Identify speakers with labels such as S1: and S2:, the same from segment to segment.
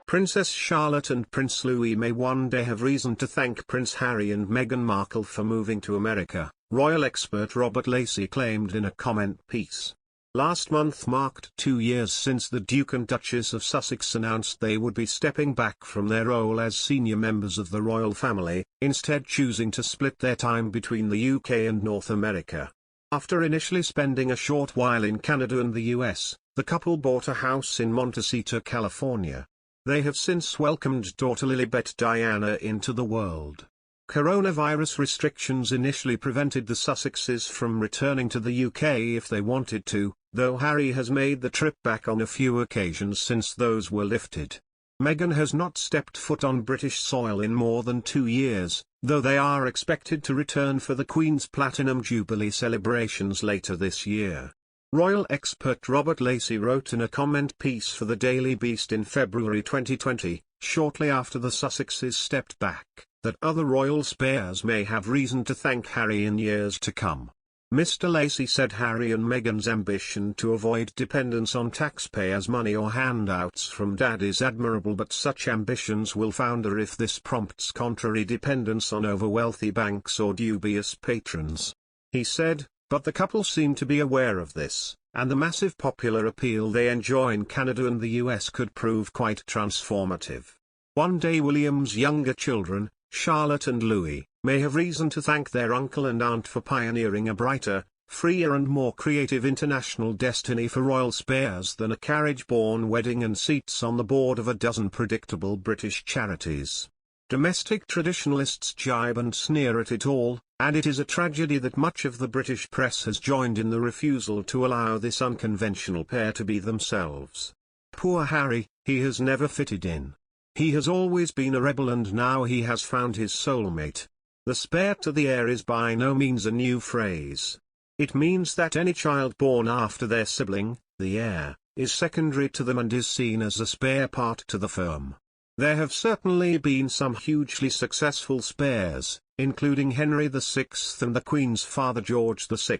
S1: Princess Charlotte and Prince Louis may one day have reason to thank Prince Harry and Meghan Markle for moving to America, royal expert Robert Lacey claimed in a comment piece. Last month marked 2 years since the Duke and Duchess of Sussex announced they would be stepping back from their role as senior members of the royal family, instead choosing to split their time between the UK and North America. After initially spending a short while in Canada and the US, the couple bought a house in Montecito, California. They have since welcomed daughter Lilibet Diana into the world. Coronavirus restrictions initially prevented the Sussexes from returning to the UK if they wanted to, though Harry has made the trip back on a few occasions since those were lifted. Meghan has not stepped foot on British soil in more than 2 years, though they are expected to return for the Queen's Platinum Jubilee celebrations later this year. Royal expert Robert Lacey wrote in a comment piece for the Daily Beast in February 2020, shortly after the Sussexes stepped back, that other royal heirs may have reason to thank Harry in years to come. Mr. Lacey said Harry and Meghan's ambition to avoid dependence on taxpayers' money or handouts from Dad is admirable, but such ambitions will founder if this prompts contrary dependence on over-wealthy banks or dubious patrons. He said, but the couple seem to be aware of this, and the massive popular appeal they enjoy in Canada and the US could prove quite transformative. One day William's younger children, Charlotte and Louis, may have reason to thank their uncle and aunt for pioneering a brighter, freer and more creative international destiny for royal heirs than a carriage-borne wedding and seats on the board of a dozen predictable British charities. Domestic traditionalists jibe and sneer at it all, and it is a tragedy that much of the British press has joined in the refusal to allow this unconventional pair to be themselves. Poor Harry, he has never fitted in. He has always been a rebel and now he has found his soulmate. The heir to the heir is by no means a new phrase. It means that any child born after their sibling, the heir, is secondary to them and is seen as a spare part to the firm. There have certainly been some hugely successful heirs, including Henry VI and the Queen's father George VI,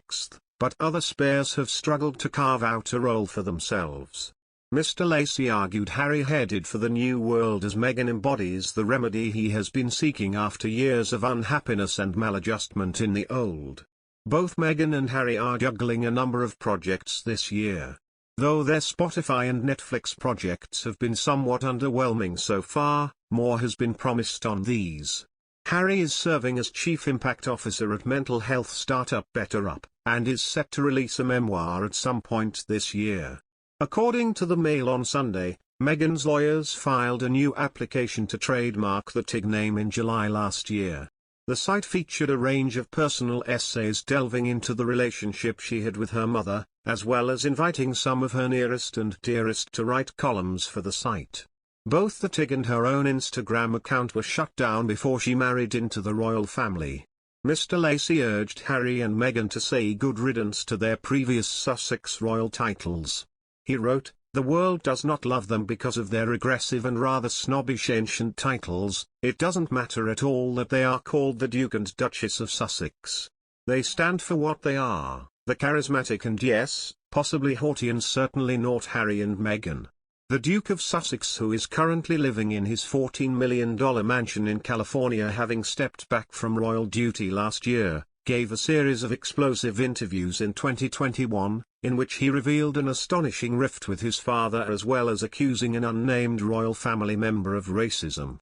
S1: but other heirs have struggled to carve out a role for themselves. Mr. Lacey argued Harry headed for the new world as Meghan embodies the remedy he has been seeking after years of unhappiness and maladjustment in the old. Both Meghan and Harry are juggling a number of projects this year. Though their Spotify and Netflix projects have been somewhat underwhelming so far, more has been promised on these. Harry is serving as Chief Impact Officer at mental health startup BetterUp, and is set to release a memoir at some point this year. According to the Mail on Sunday, Meghan's lawyers filed a new application to trademark the TIG name in July last year. The site featured a range of personal essays delving into the relationship she had with her mother, as well as inviting some of her nearest and dearest to write columns for the site. Both the TIG and her own Instagram account were shut down before she married into the royal family. Mr. Lacey urged Harry and Meghan to say good riddance to their previous Sussex royal titles. He wrote, "The world does not love them because of their regressive and rather snobbish ancient titles. It doesn't matter at all that they are called the Duke and Duchess of Sussex. They stand for what they are, the charismatic and yes, possibly haughty and certainly not Harry and Meghan." The Duke of Sussex, who is currently living in his $14 million mansion in California having stepped back from royal duty last year, gave a series of explosive interviews in 2021, in which he revealed an astonishing rift with his father as well as accusing an unnamed royal family member of racism.